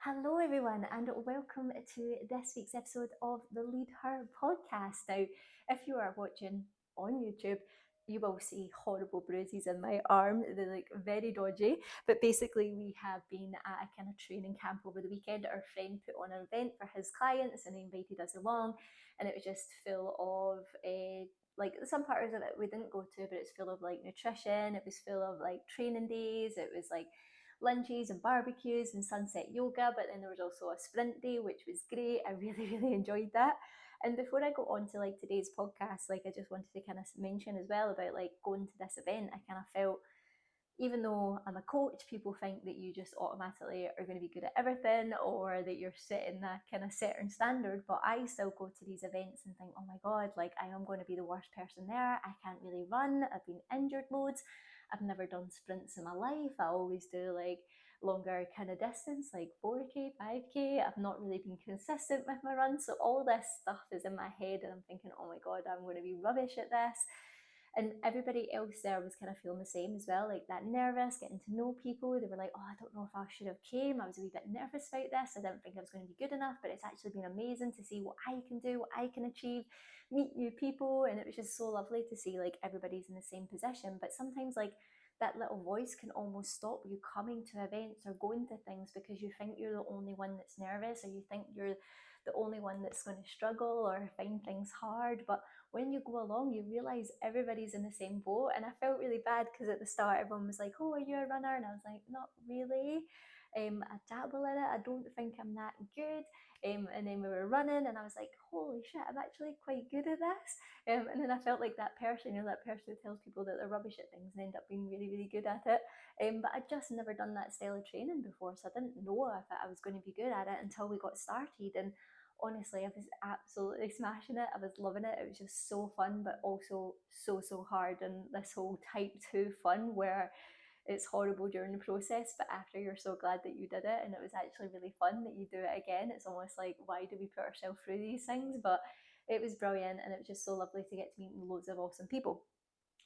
Hello, everyone, and welcome to this week's episode of the Lead Her podcast. Now, if you are watching on YouTube, you will see horrible bruises in my arm. They're like very dodgy, but basically, we have been at a kind of training camp over the weekend. Our friend put on an event for his clients and he invited us along, and it was just full of like some parts of it we didn't go to, but it's full of like nutrition, it was full of like training days, it was like lunches and barbecues and sunset yoga, but then there was also a sprint day, which was great. I really, really enjoyed that. And before I go on to like today's podcast, like I just wanted to kind of mention as well about like going to this event. I kind of felt, even though I'm a coach, people think that you just automatically are going to be good at everything or that you're setting a kind of certain standard. But I still go to these events and think, oh my God, like I am going to be the worst person there. I can't really run. I've been injured loads. I've never done sprints in my life. I always do like longer kind of distance, like 4K, 5K. I've not really been consistent with my runs. So all this stuff is in my head and I'm thinking, oh my God, I'm going to be rubbish at this. And everybody else there was kind of feeling the same as well, like that nervous, getting to know people. They were like, oh, I don't know if I should have came. I was a wee bit nervous about this. I didn't think I was going to be good enough, but it's actually been amazing to see what I can do, what I can achieve, meet new people. And it was just so lovely to see like everybody's in the same position. But sometimes like that little voice can almost stop you coming to events or going to things because you think you're the only one that's nervous or you think you're the only one that's going to struggle or find things hard. But when you go along, you realize everybody's in the same boat. And I felt really bad because at the start, everyone was like, oh, are you a runner? And I was like, not really. I dabble in it. I don't think I'm that good. And then we were running, and I was like, holy shit, I'm actually quite good at this. And then I felt like that person, that person who tells people that they're rubbish at things and end up being really, really good at it. But I'd just never done that style of training before, so I didn't know if I was going to be good at it until we got started. And honestly, I was absolutely smashing it. I was loving it. It was just so fun, but also so, so hard. And this whole type 2 fun where it's horrible during the process, but after you're so glad that you did it and it was actually really fun that you do it again. It's almost like, why do we put ourselves through these things? But it was brilliant and it was just so lovely to get to meet loads of awesome people.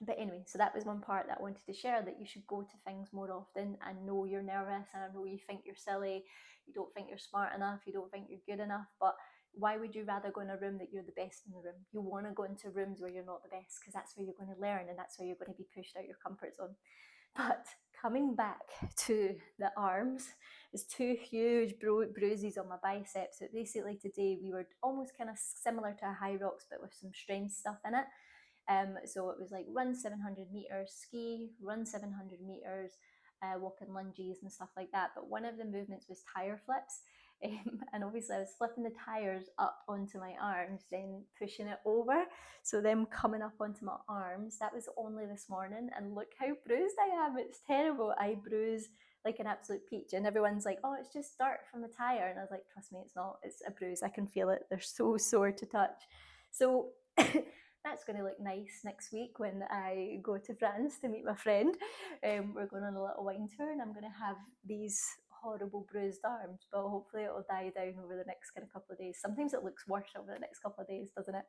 But anyway, so that was one part that I wanted to share, that you should go to things more often. And know you're nervous and I know you think you're silly, you don't think you're smart enough, you don't think you're good enough, but why would you rather go in a room that you're the best in the room? You want to go into rooms where you're not the best because that's where you're going to learn and that's where you're going to be pushed out your comfort zone. But coming back to the arms, there's two huge bruises on my biceps. So basically today we were almost kind of similar to a high rocks but with some strength stuff in it. So it was like run 700 meters, ski, run 700 meters, walking lunges and stuff like that. But one of the movements was tire flips. And obviously I was flipping the tires up onto my arms, then pushing it over. So them coming up onto my arms, that was only this morning. And look how bruised I am. It's terrible. I bruise like an absolute peach. And everyone's like, oh, it's just dirt from the tire. And I was like, trust me, it's not. It's a bruise. I can feel it. They're so sore to touch. So that's going to look nice next week when I go to France to meet my friend. We're going on a little wine tour and I'm going to have these horrible bruised arms, but hopefully it'll die down over the next kind of couple of days. Sometimes it looks worse over the next couple of days, doesn't it?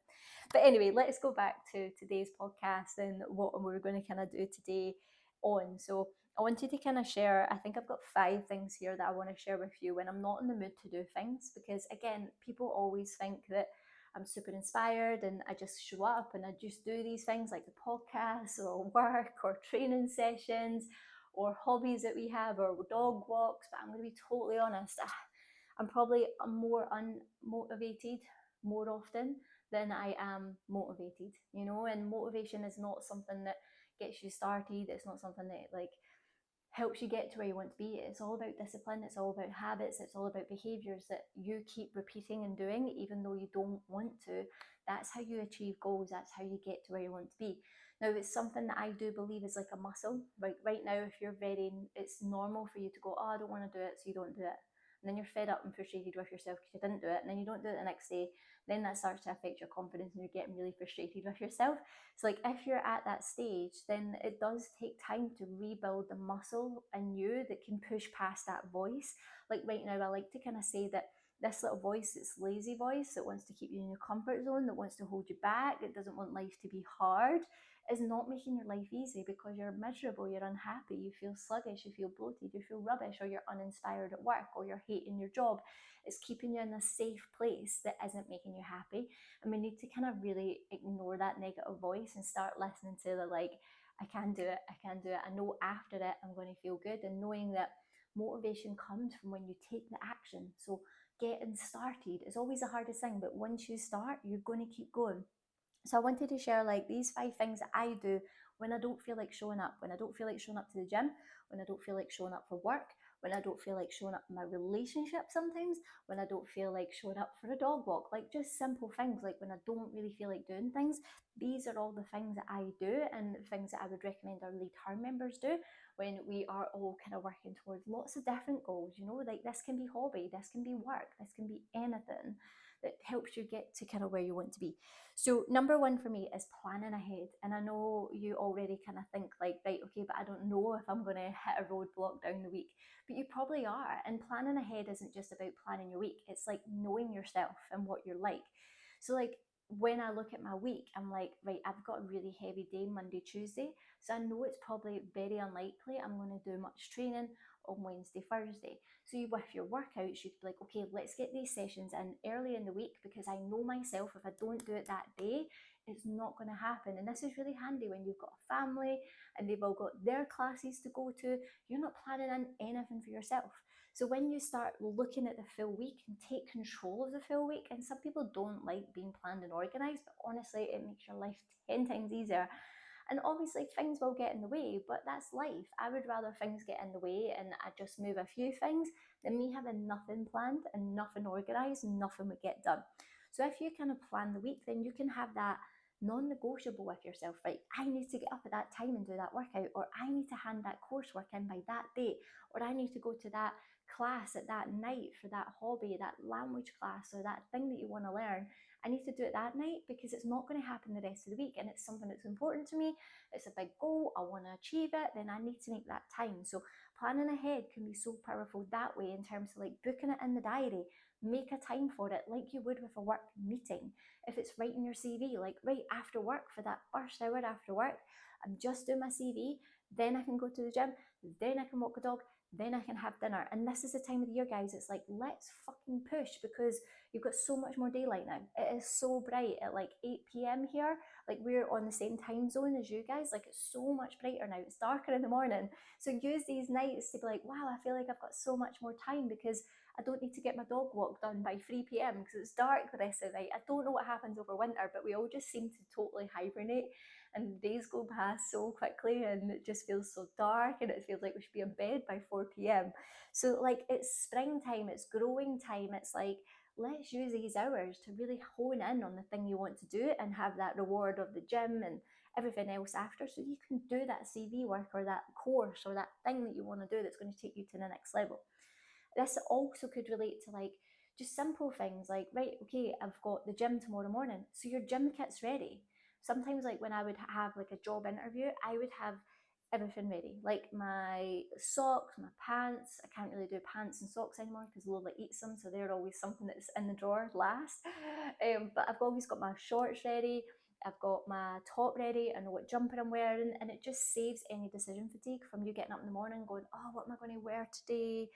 But anyway, let's go back to today's podcast and what we're going to kind of do today on. So I wanted to kind of share, I think I've got 5 things here that I want to share with you when I'm not in the mood to do things, because again, people always think that I'm super inspired and I just show up and I just do these things like the podcasts or work or training sessions or hobbies that we have or dog walks. But I'm going to be totally honest, I'm probably more unmotivated more often than I am motivated, and motivation is not something that gets you started. It's not something that like helps you get to where you want to be. It's all about discipline, it's all about habits, it's all about behaviors that you keep repeating and doing even though you don't want to. That's how you achieve goals, that's how you get to where you want to be. Now, it's something that I do believe is like a muscle. Like right now, if you're it's normal for you to go, oh, I don't want to do it, so you don't do it. And then you're fed up and frustrated with yourself because you didn't do it, and then you don't do it the next day. Then that starts to affect your confidence and you're getting really frustrated with yourself. So like if you're at that stage, then it does take time to rebuild the muscle in you that can push past that voice. Like right now, I like to kind of say that this little voice, it's lazy voice that wants to keep you in your comfort zone, that wants to hold you back, that doesn't want life to be hard. is not making your life easy because you're miserable, you're unhappy, you feel sluggish, you feel bloated, you feel rubbish, or you're uninspired at work, or you're hating your job. It's keeping you in a safe place that isn't making you happy. And we need to kind of really ignore that negative voice and start listening to the like, I can do it, I can do it. I know after it I'm going to feel good, and knowing that motivation comes from when you take the action. So getting started is always the hardest thing, but once you start, you're going to keep going. So I wanted to share like these 5 things that I do when I don't feel like showing up, when I don't feel like showing up to the gym, when I don't feel like showing up for work, when I don't feel like showing up in my relationship sometimes, when I don't feel like showing up for a dog walk, like just simple things, like when I don't really feel like doing things. These are all the things that I do and things that I would recommend our Lead Her members do when we are all kind of working towards lots of different goals. You know, like this can be hobby, this can be work, this can be anything that helps you get to kind of where you want to be. So number one for me is planning ahead. And I know you already kind of think like, right, okay, but I don't know if I'm going to hit a roadblock down the week. But you probably are. And planning ahead isn't just about planning your week. It's like knowing yourself and what you're like. So like when I look at my week, I'm like, right, I've got a really heavy day Monday, Tuesday. So I know it's probably very unlikely I'm going to do much training on Wednesday, Thursday. So you, with your workouts, you could be like, okay, let's get these sessions in early in the week because I know myself if I don't do it that day, it's not going to happen. And this is really handy when you've got a family and they've all got their classes to go to. You're not planning in anything for yourself. So when you start looking at the full week and take control of the full week, and some people don't like being planned and organized, but honestly, it makes your life 10 times easier. And obviously, things will get in the way, but that's life. I would rather things get in the way and I just move a few things than me having nothing planned and nothing organized and nothing would get done. So if you kind of plan the week, then you can have that non-negotiable with yourself, right? I need to get up at that time and do that workout, or I need to hand that coursework in by that date, or I need to go to that class at that night for that hobby, that language class, or that thing that you want to learn. I need to do it that night because it's not going to happen the rest of the week, and it's something that's important to me. It's a big goal, I want to achieve it, then I need to make that time. So planning ahead can be so powerful that way, in terms of like booking it in the diary. Make a time for it like you would with a work meeting. If it's writing your CV, like right after work, for that first hour after work, I'm just doing my CV, then I can go to the gym, then I can walk the dog, then I can have dinner. And this is the time of the year, guys. It's like, let's fucking push because you've got so much more daylight now. It is so bright at like 8 p.m. here. Like we're on the same time zone as you guys. Like it's so much brighter now. It's darker in the morning. So use these nights to be like, wow, I feel like I've got so much more time because I don't need to get my dog walk done by 3 p.m. because it's dark the rest of the night. I don't know what happens over winter, but we all just seem to totally hibernate and days go past so quickly and it just feels so dark and it feels like we should be in bed by 4 p.m. So like it's springtime, it's growing time. It's like, let's use these hours to really hone in on the thing you want to do and have that reward of the gym and everything else after, so you can do that CV work or that course or that thing that you want to do that's going to take you to the next level. This also could relate to like just simple things like, right, okay, I've got the gym tomorrow morning, so your gym kit's ready. Sometimes like when I would have like a job interview, I would have everything ready, like my socks, my pants. I can't really do pants and socks anymore because Lola eats them, so they're always something that's in the drawer last. But I've always got my shorts ready, I've got my top ready, I know what jumper I'm wearing, and it just saves any decision fatigue from you getting up in the morning going, oh, what am I going to wear today?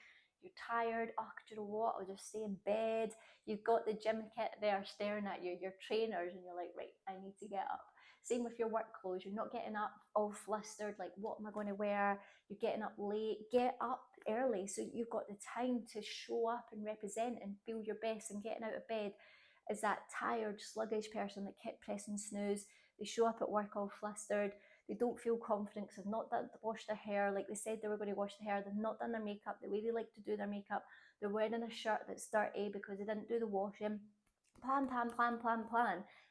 You're tired, oh, do you know what, I'll just stay in bed. You've got the gym kit there staring at you, your trainers, and you're like, right, I need to get up. Same with your work clothes. You're not getting up all flustered, like, what am I going to wear? You're getting up late. Get up early so you've got the time to show up and represent and feel your best. And getting out of bed is that tired, sluggish person that kept pressing snooze. They show up at work all flustered. They don't feel confident because they've not done washed their hair like they said they were going to wash their hair. They've not done their makeup the way they like to do their makeup. They're wearing a shirt that's dirty because they didn't do the washing. Plan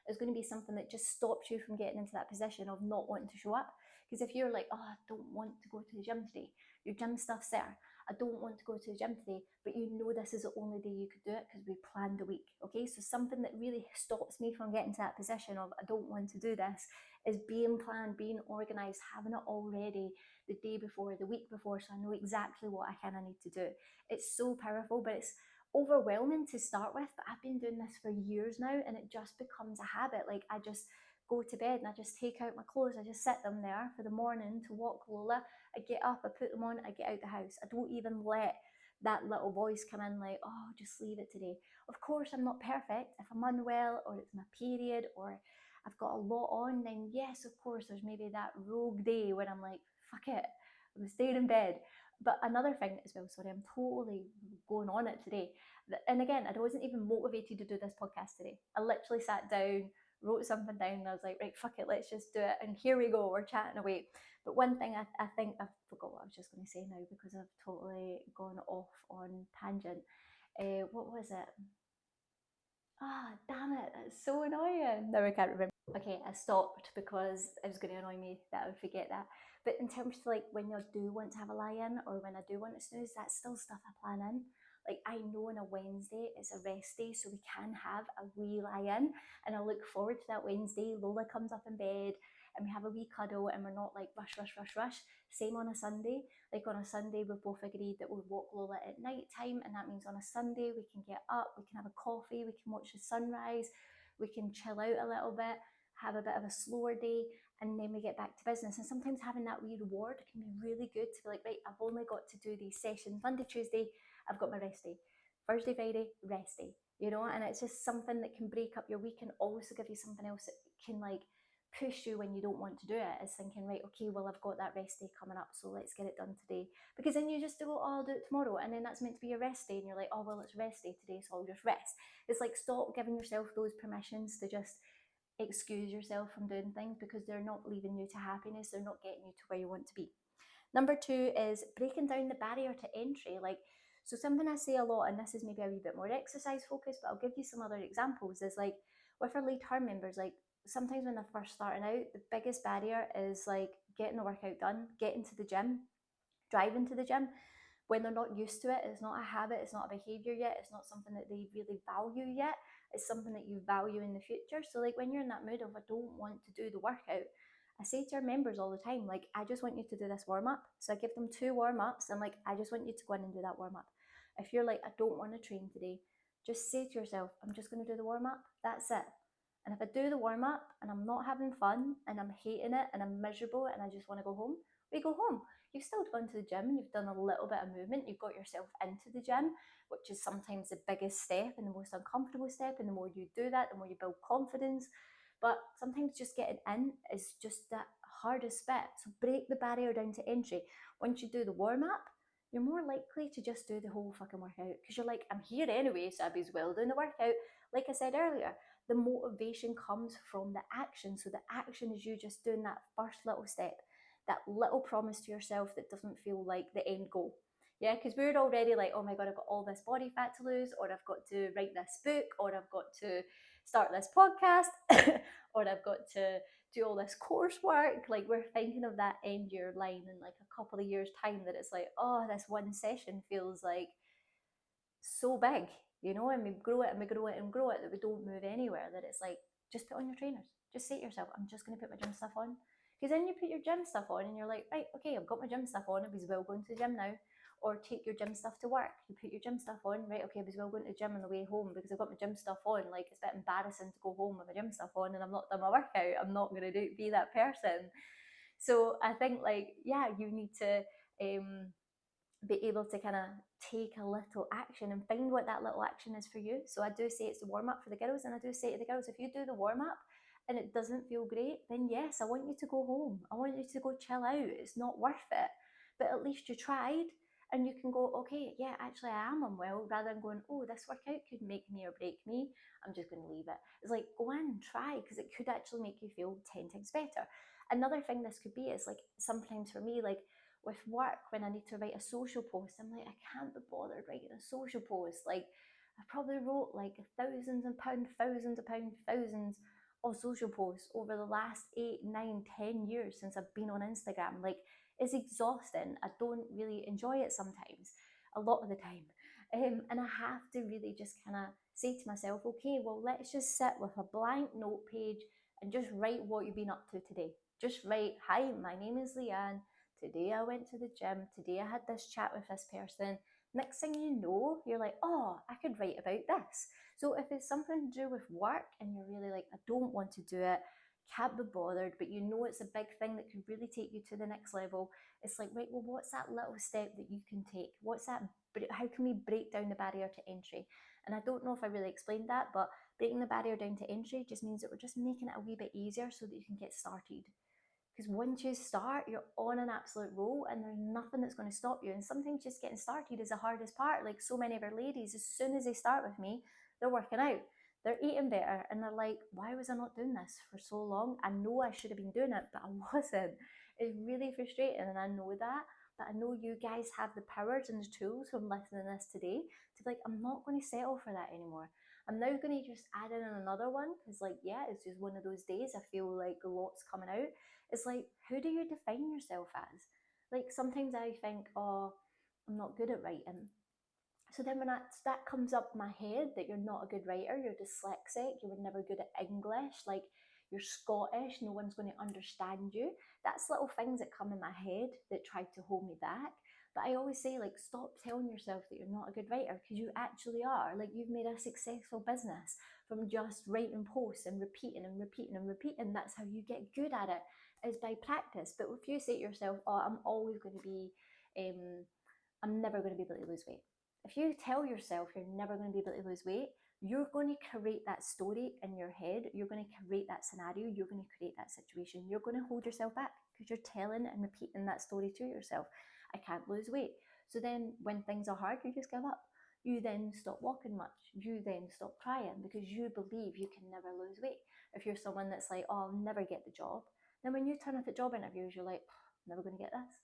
is going to be something that just stops you from getting into that position of not wanting to show up. Because if you're like, oh, I don't want to go to the gym today, your gym stuff's there. I don't want to go to the gym today, but you know this is the only day you could do it because we planned a week. Okay, so something that really stops me from getting to that position of I don't want to do this is being planned, being organized, having it all ready the day before, the week before, so I know exactly what I kind of need to do. It's so powerful, but it's overwhelming to start with. But I've been doing this for years now, and it just becomes a habit. Like I just go to bed and I just take out my clothes. I just sit them there for the morning to walk Lola. I get up, I put them on, I get out the house. I don't even let that little voice come in like, oh, just leave it today. Of course, I'm not perfect. If I'm unwell or it's my period or I've got a lot on, then yes, of course, there's maybe that rogue day when I'm like, fuck it, I'm staying in bed. But another thing as well, sorry, I'm totally going on it today. And again, I wasn't even motivated to do this podcast today. I literally sat down, wrote something down, and I was like, right, fuck it, let's just do it. And here we go, we're chatting away. But one thing I think I forgot what I was just going to say now because I've totally gone off on tangent. What was it? Ah, damn it, that's so annoying. Now I can't remember. Okay, I stopped because it was going to annoy me that I would forget that. But in terms of like when I do want to have a lie-in or when I do want to snooze, that's still stuff I plan in. Like I know on a Wednesday it's a rest day, so we can have a wee lie-in, and I look forward to that Wednesday. Lola comes up in bed and we have a wee cuddle, and we're not like rush, rush, rush, rush. Same on a Sunday. Like on a Sunday, we've both agreed that we'll walk Lola at night time, and that means on a Sunday we can get up, we can have a coffee, we can watch the sunrise, we can chill out a little bit, have a bit of a slower day, and then we get back to business. And sometimes having that wee reward can be really good to be like, right, I've only got to do these sessions Monday, Tuesday, I've got my rest day. Thursday, Friday, rest day, and it's just something that can break up your week and also give you something else that can like push you when you don't want to do it. Is thinking, right, okay, well, I've got that rest day coming up, so let's get it done today. Because then you just go, oh, I'll do it tomorrow, and then that's meant to be your rest day, and you're like, oh, well, it's rest day today, so I'll just rest. It's like, stop giving yourself those permissions to just excuse yourself from doing things because they're not leading you to happiness, they're not getting you to where you want to be. Number two is breaking down the barrier to entry. Like, so something I say a lot, and this is maybe a wee bit more exercise focused, but I'll give you some other examples, is like with our lead her members, like sometimes when they're first starting out, the biggest barrier is like getting the workout done, getting to the gym, driving to the gym. When they're not used to it, it's not a habit, it's not a behavior yet, it's not something that they really value yet, it's something that you value in the future. So like when you're in that mood of I don't want to do the workout, I say to our members all the time, like, I just want you to do this warm up. So I give them 2 warm ups and like, I just want you to go in and do that warm up. If you're like, I don't want to train today, just say to yourself, I'm just going to do the warm up. That's it. And if I do the warm up and I'm not having fun and I'm hating it and I'm miserable and I just want to go home, we go home. You've still gone to the gym and you've done a little bit of movement, you've got yourself into the gym, which is sometimes the biggest step and the most uncomfortable step. And the more you do that, the more you build confidence. But sometimes just getting in is just the hardest bit. So break the barrier down to entry. Once you do the warm up, you're more likely to just do the whole fucking workout because you're like, I'm here anyway, so I be as well doing the workout. Like I said earlier, the motivation comes from the action. So the action is you just doing that first little step, that little promise to yourself that doesn't feel like the end goal. Yeah, because we're already like, oh my God, I've got all this body fat to lose, or I've got to write this book, or I've got to start this podcast, or I've got to do all this coursework. Like we're thinking of that end year line in like a couple of years' time that it's like, oh, this one session feels like so big, and we grow it and we grow it and grow it that we don't move anywhere. That it's like, just put on your trainers. Just say to yourself, I'm just going to put my gym stuff on. Because then you put your gym stuff on and you're like, right, okay, I've got my gym stuff on. I was well going to the gym now. Or take your gym stuff to work. You put your gym stuff on, right? Okay, I was well going to the gym on the way home because I've got my gym stuff on. Like, it's a bit embarrassing to go home with my gym stuff on and I'm not done my workout. I'm not going to be that person. So I think, like, yeah, you need to be able to kind of take a little action and find what that little action is for you. So I do say it's the warm up for the girls, and I do say to the girls, if you do the warm up and it doesn't feel great, then yes, I want you to go home. I want you to go chill out. It's not worth it. But at least you tried, and you can go, okay, yeah, actually I am unwell, rather than going, oh, this workout could make me or break me, I'm just going to leave it. It's like, go in, try, because it could actually make you feel 10 times better. Another thing this could be is like, sometimes for me, like with work, when I need to write a social post, I'm like, I can't be bothered writing a social post. Like, I probably wrote like thousands of social posts over the last 8, 9, 10 years since I've been on Instagram. Like, it's exhausting. I don't really enjoy it sometimes, a lot of the time. And I have to really just kind of say to myself, okay, well, let's just sit with a blank note page and just write what you've been up to today. Just write, hi, my name is Leanne. Today I went to the gym. Today I had this chat with this person. Next thing you know, you're like, oh, I could write about this. So if it's something to do with work and you're really like, I don't want to do it, can't be bothered, but you know it's a big thing that could really take you to the next level. It's like, right, well, what's that little step that you can take? What's that? How can we break down the barrier to entry? And I don't know if I really explained that, but breaking the barrier down to entry just means that we're just making it a wee bit easier so that you can get started. Because once you start, you're on an absolute roll and there's nothing that's going to stop you. And sometimes just getting started is the hardest part. Like so many of our ladies, as soon as they start with me, they're working out, they're eating better, and they're like, why was I not doing this for so long? I know I should have been doing it, but I wasn't. It's really frustrating, and I know that. But I know you guys have the powers and the tools from listening to this today to be like, I'm not going to settle for that anymore. I'm now going to just add in another one because, like, yeah, it's just one of those days. I feel like a lot's coming out. It's like, who do you define yourself as? Like, sometimes I think, oh, I'm not good at writing. So then when that comes up in my head that you're not a good writer, you're dyslexic, you were never good at English, like you're Scottish, no one's going to understand you. That's little things that come in my head that try to hold me back. But I always say, like, stop telling yourself that you're not a good writer because you actually are. Like, you've made a successful business from just writing posts and repeating and repeating and repeating. That's how you get good at it, is by practice. But if you say to yourself, oh, I'm always going to be I'm never going to be able to lose weight. If you tell yourself you're never going to be able to lose weight, you're going to create that story in your head. You're going to create that scenario. You're going to create that situation. You're going to hold yourself back because you're telling and repeating that story to yourself. I can't lose weight. So then when things are hard, you just give up. You then stop walking much. You then stop trying because you believe you can never lose weight. If you're someone that's like, oh, I'll never get the job, then when you turn up at job interviews, you're like, I'm never going to get this,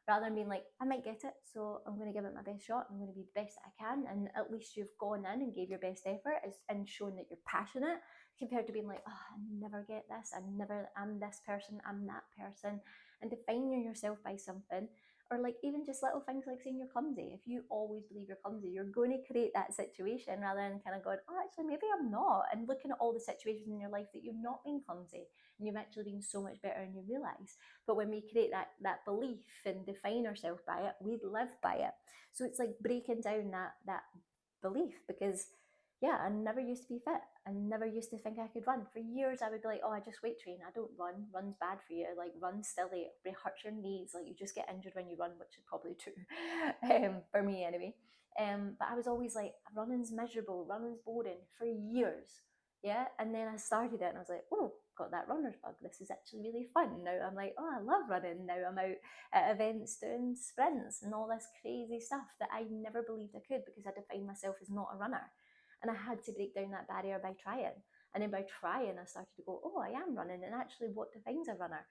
rather than being like, I might get it, so I'm going to give it my best shot. I'm going to be the best that I can. And at least you've gone in and gave your best effort and shown that you're passionate, compared to being like, oh, I never get this. I'm this person, I'm that person. And defining yourself by something, or like even just little things like saying you're clumsy. If you always believe you're clumsy, you're going to create that situation rather than kind of going, oh, actually, maybe I'm not. And looking at all the situations in your life that you've not been clumsy and you've actually been so much better than you realize. But when we create that belief and define ourselves by it, we live by it. So it's like breaking down that belief, because yeah, I never used to be fit. I never used to think I could run. For years, I would be like, oh, I just weight train. I don't run. Run's bad for you. Like, run's silly. It hurts your knees. Like, you just get injured when you run, which is probably true for me anyway. But I was always like, running's miserable. Running's boring for years. Yeah. And then I started it and I was like, oh, got that runner's bug. This is actually really fun. Now I'm like, oh, I love running. Now I'm out at events doing sprints and all this crazy stuff that I never believed I could because I defined myself as not a runner. And I had to break down that barrier by trying. And then by trying, I started to go, oh, I am running. And actually, what defines a runner?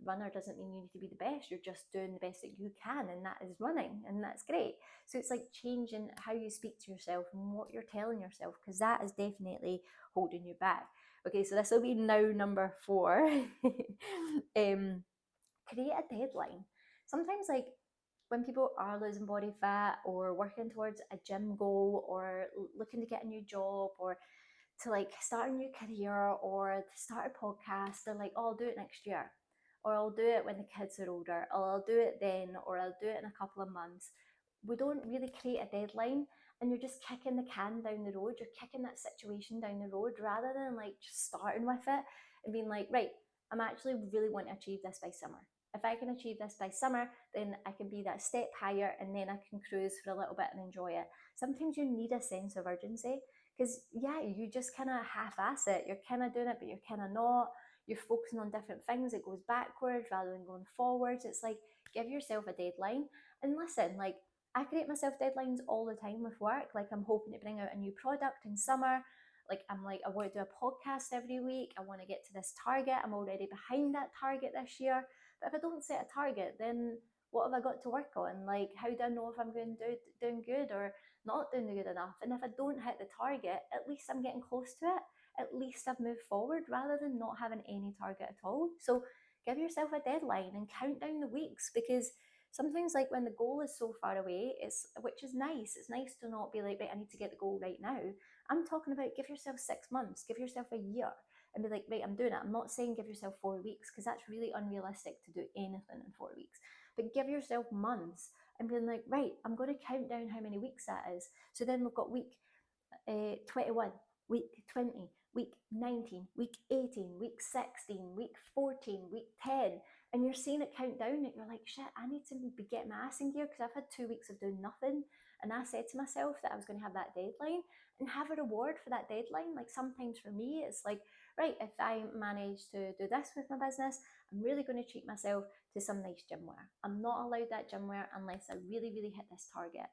Runner doesn't mean you need to be the best. You're just doing the best that you can, and that is running, and that's great. So it's like changing how you speak to yourself and what you're telling yourself, because that is definitely holding you back. Okay, so this will be now number 4. Create a deadline. Sometimes, like, when people are losing body fat or working towards a gym goal or looking to get a new job or to like start a new career or to start a podcast, they're like, oh, I'll do it next year, or I'll do it when the kids are older, or I'll do it then, or I'll do it in a couple of months. We don't really create a deadline, and you're just kicking the can down the road. You're kicking that situation down the road rather than like just starting with it and being like, right, I'm actually really want to achieve this by summer. If I can achieve this by summer, then I can be that step higher and then I can cruise for a little bit and enjoy it. Sometimes you need a sense of urgency because, yeah, you just kind of half ass it. You're kind of doing it, but you're kind of not. You're focusing on different things. It goes backwards rather than going forwards. It's like, give yourself a deadline. And listen, like, I create myself deadlines all the time with work. Like, I'm hoping to bring out a new product in summer. Like, I'm like, I want to do a podcast every week. I want to get to this target. I'm already behind that target this year. But if I don't set a target, then what have I got to work on? Like, how do I know if I'm doing good or not doing good enough? And if I don't hit the target, at least I'm getting close to it. At least I've moved forward rather than not having any target at all. So give yourself a deadline and count down the weeks, because sometimes, like, when the goal is so far away, which is nice. It's nice to not be like, right, I need to get the goal right now. I'm talking about give yourself 6 months, give yourself a year, and be like, right, I'm doing it. I'm not saying give yourself 4 weeks, because that's really unrealistic to do anything in 4 weeks. But give yourself months and being like, right, I'm going to count down how many weeks that is. So then we've got week 21, week 20, week 19, week 18, week 16, week 14, week 10, and you're seeing it count down, and you're like, shit, I need to be getting my ass in gear because I've had 2 weeks of doing nothing. And I said to myself that I was going to have that deadline and have a reward for that deadline. Like sometimes for me, it's like, right, if I manage to do this with my business, I'm really going to treat myself to some nice gym wear. I'm not allowed that gym wear unless I really, really hit this target.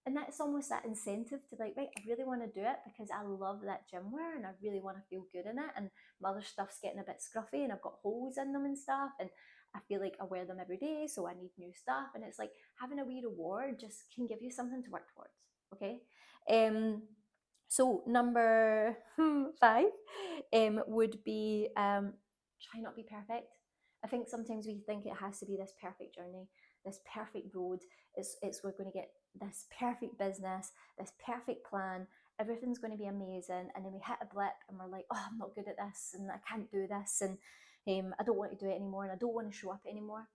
And that's almost that incentive to like, right, I really want to do it because I love that gym wear and I really want to feel good in it. And my other stuff's getting a bit scruffy and I've got holes in them and stuff. And I feel like I wear them every day, so I need new stuff. And it's like having a wee reward just can give you something to work towards. Okay. Um, so number five would be try not be perfect. I think sometimes we think it has to be this perfect journey, this perfect road. It's we're going to get this perfect business, this perfect plan. Everything's going to be amazing, and then we hit a blip, and we're like, "Oh, I'm not good at this, and I can't do this, and I don't want to do it anymore, and I don't want to show up anymore."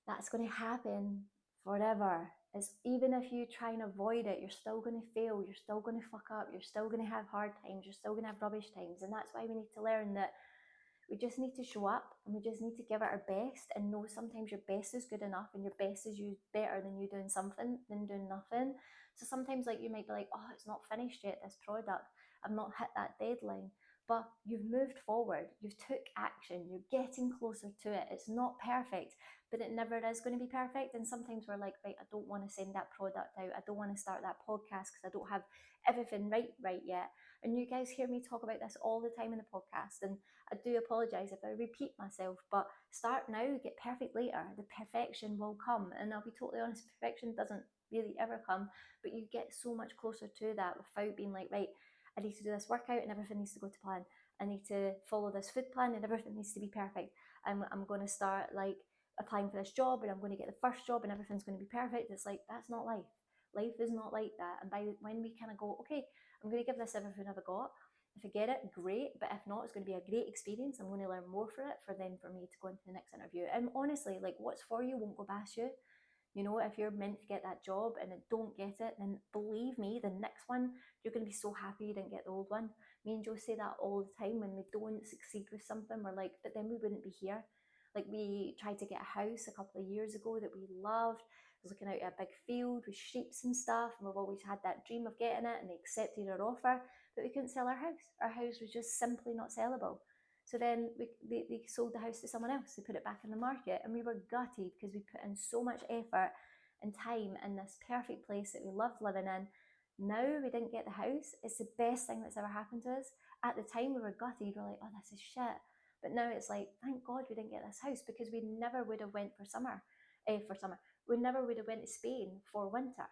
That's going to happen forever. It's even if you try and avoid it, you're still going to fail. You're still going to fuck up. You're still going to have hard times. You're still going to have rubbish times, and that's why we need to learn that we just need to show up and we just need to give it our best and know sometimes your best is good enough and your best is you better than you doing something than doing nothing. So sometimes like you might be like, oh, it's not finished yet, this product. I've not hit that deadline. But you've moved forward, you've took action, you're getting closer to it. It's not perfect, but it never is going to be perfect. And sometimes we're like, right, I don't want to send that product out. I don't want to start that podcast because I don't have everything right yet. And you guys hear me talk about this all the time in the podcast. And I do apologise if I repeat myself, but start now, get perfect later. The perfection will come. And I'll be totally honest, perfection doesn't really ever come, but you get so much closer to that without being like, right, I need to do this workout and everything needs to go to plan. I need to follow this food plan and everything needs to be perfect. I'm going to start like applying for this job and I'm going to get the first job and everything's going to be perfect. It's like, that's not life. Life is not like that. And by when we kind of go, okay, I'm going to give this everything I've got. If I get it, great. But if not, it's going to be a great experience. I'm going to learn more for it for me to go into the next interview. And honestly, like what's for you won't go past you. You know, if you're meant to get that job and don't get it, then believe me, the next one, you're going to be so happy you didn't get the old one. Me and Joe say that all the time when we don't succeed with something. We're like, but then we wouldn't be here. Like we tried to get a house a couple of years ago that we loved. I was looking out at a big field with sheep and stuff, and we've always had that dream of getting it, and they accepted our offer, but we couldn't sell our house. Our house was just simply not sellable. So then they sold the house to someone else. They put it back in the market, and we were gutted because we put in so much effort and time in this perfect place that we loved living in. Now we didn't get the house. It's the best thing that's ever happened to us. At the time we were gutted. We're like, oh, this is shit. But now it's like, thank God we didn't get this house because we never would have went for summer. We never would have went to Spain for winter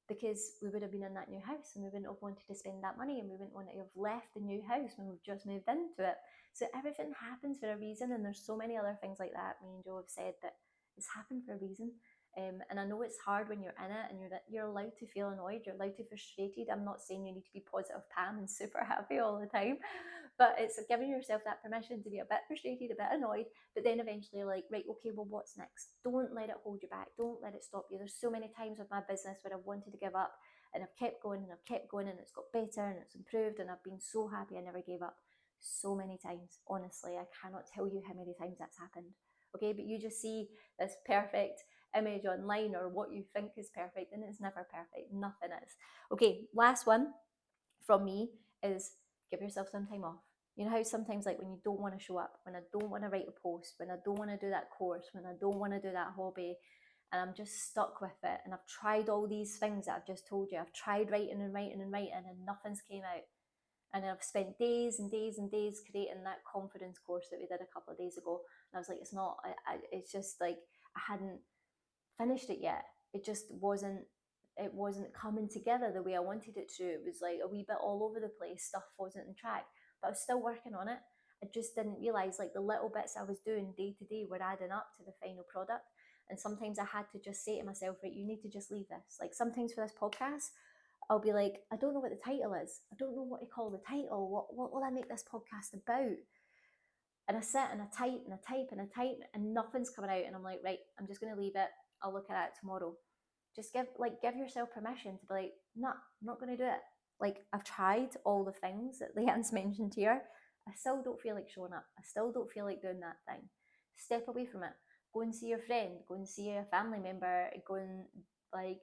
because we would have been in that new house and we wouldn't have wanted to spend that money and we wouldn't want to have left the new house when we've just moved into it. So everything happens for a reason, and there's so many other things like that. Me and Joe have said that it's happened for a reason. And I know it's hard when you're in it and you're allowed to feel annoyed, you're allowed to be frustrated. I'm not saying you need to be positive Pam and super happy all the time, but it's giving yourself that permission to be a bit frustrated, a bit annoyed, but then eventually like, right, okay, well, what's next? Don't let it hold you back. Don't let it stop you. There's so many times with my business where I've wanted to give up and I've kept going and I've kept going and it's got better and it's improved and I've been so happy I never gave up. So many times, honestly, I cannot tell you how many times that's happened. Okay, but you just see this perfect image online or what you think is perfect, and it's never perfect. Nothing is. Okay, last one from me is give yourself some time off. You know how sometimes like when you don't want to show up, when I don't want to write a post, when I don't want to do that course, when I don't want to do that hobby, and I'm just stuck with it, and I've tried all these things that I've just told you. I've tried writing and writing and writing, and nothing's came out. And I've spent days and days and days creating that confidence course that we did a couple of days ago. And I was like, it's not, it's just like I hadn't finished it yet. It just wasn't coming together the way I wanted it to. It was like a wee bit all over the place. Stuff wasn't on track, but I was still working on it. I just didn't realize like the little bits I was doing day to day were adding up to the final product. And sometimes I had to just say to myself, right, you need to just leave this. Like sometimes for this podcast, I'll be like, I don't know what the title is. I don't know what to call the title. What will I make this podcast about? And I sit and I type and I type and I type and nothing's coming out. And I'm like, right, I'm just going to leave it. I'll look at it tomorrow. Just give yourself permission to be like, nah, I'm not going to do it. Like, I've tried all the things that Leanne's mentioned here. I still don't feel like showing up. I still don't feel like doing that thing. Step away from it. Go and see your friend. Go and see a family member. Go and, like,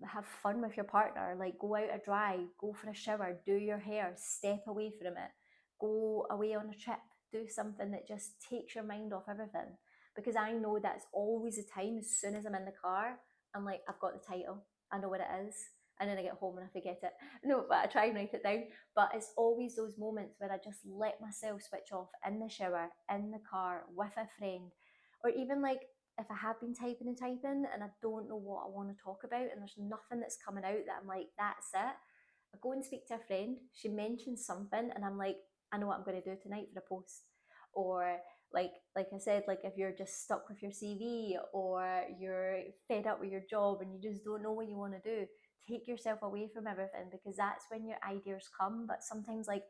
have fun with your partner. Like, go out a drive, go for a shower, do your hair, step away from it, go away on a trip, do something that just takes your mind off everything. Because I know that's always the time. As soon as I'm in the car, I'm like, I've got the title, I know what it is, and then I get home and I forget it. No, but I try and write it down. But it's always those moments where I just let myself switch off in the shower, in the car, with a friend, or even like if I have been typing and typing and I don't know what I want to talk about and there's nothing that's coming out that I'm like, that's it. I go and speak to a friend, she mentions something and I'm like, I know what I'm going to do tonight for a post. Or like I said, like if you're just stuck with your CV or you're fed up with your job and you just don't know what you want to do, take yourself away from everything because that's when your ideas come. But sometimes like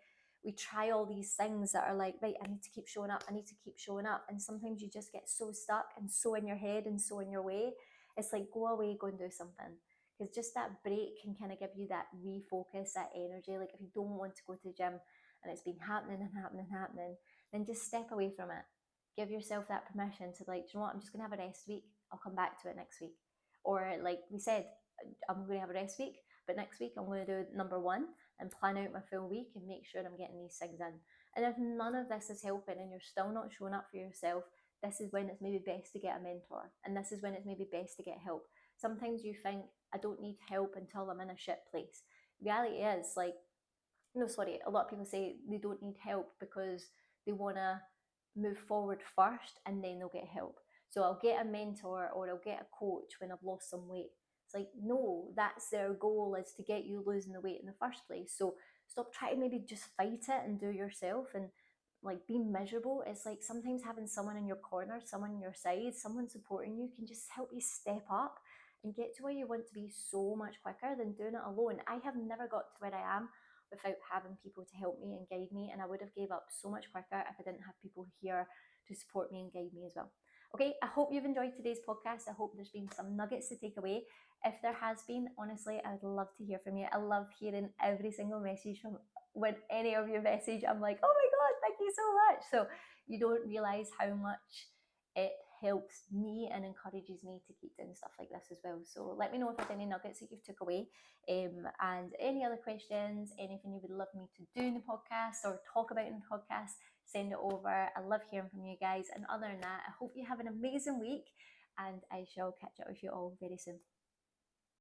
we try all these things that are like, right, I need to keep showing up, I need to keep showing up. And sometimes you just get so stuck and so in your head and so in your way. It's like, go away, go and do something. Because just that break can kind of give you that refocus, that energy. Like if you don't want to go to the gym and it's been happening and happening and happening, then just step away from it. Give yourself that permission to like, you know what, I'm just going to have a rest week. I'll come back to it next week. Or like we said, I'm going to have a rest week, but next week I'm going to do number one and plan out my full week and make sure I'm getting these things in. And if none of this is helping and you're still not showing up for yourself, this is when it's maybe best to get a mentor. And this is when it's maybe best to get help. Sometimes you think, I don't need help until I'm in a shit place. Reality is like, no, sorry, a lot of people say they don't need help because they want to move forward first and then they'll get help. So I'll get a mentor or I'll get a coach when I've lost some weight. It's like, no, that's their goal, is to get you losing the weight in the first place. So stop trying to maybe just fight it and do it yourself and like be miserable. It's like sometimes having someone in your corner, someone on your side, someone supporting you can just help you step up and get to where you want to be so much quicker than doing it alone. I have never got to where I am without having people to help me and guide me, and I would have gave up so much quicker if I didn't have people here to support me and guide me as well. Okay, I hope you've enjoyed today's podcast. I hope there's been some nuggets to take away. If there has been, honestly, I would love to hear from you. I love hearing every single message from when any of you message. I'm like, oh my God, thank you so much. So you don't realize how much it helps me and encourages me to keep doing stuff like this as well. So let me know if there's any nuggets that you've took away, and any other questions, anything you would love me to do in the podcast or talk about in the podcast, send it over. I love hearing from you guys. And other than that, I hope you have an amazing week and I shall catch up with you all very soon.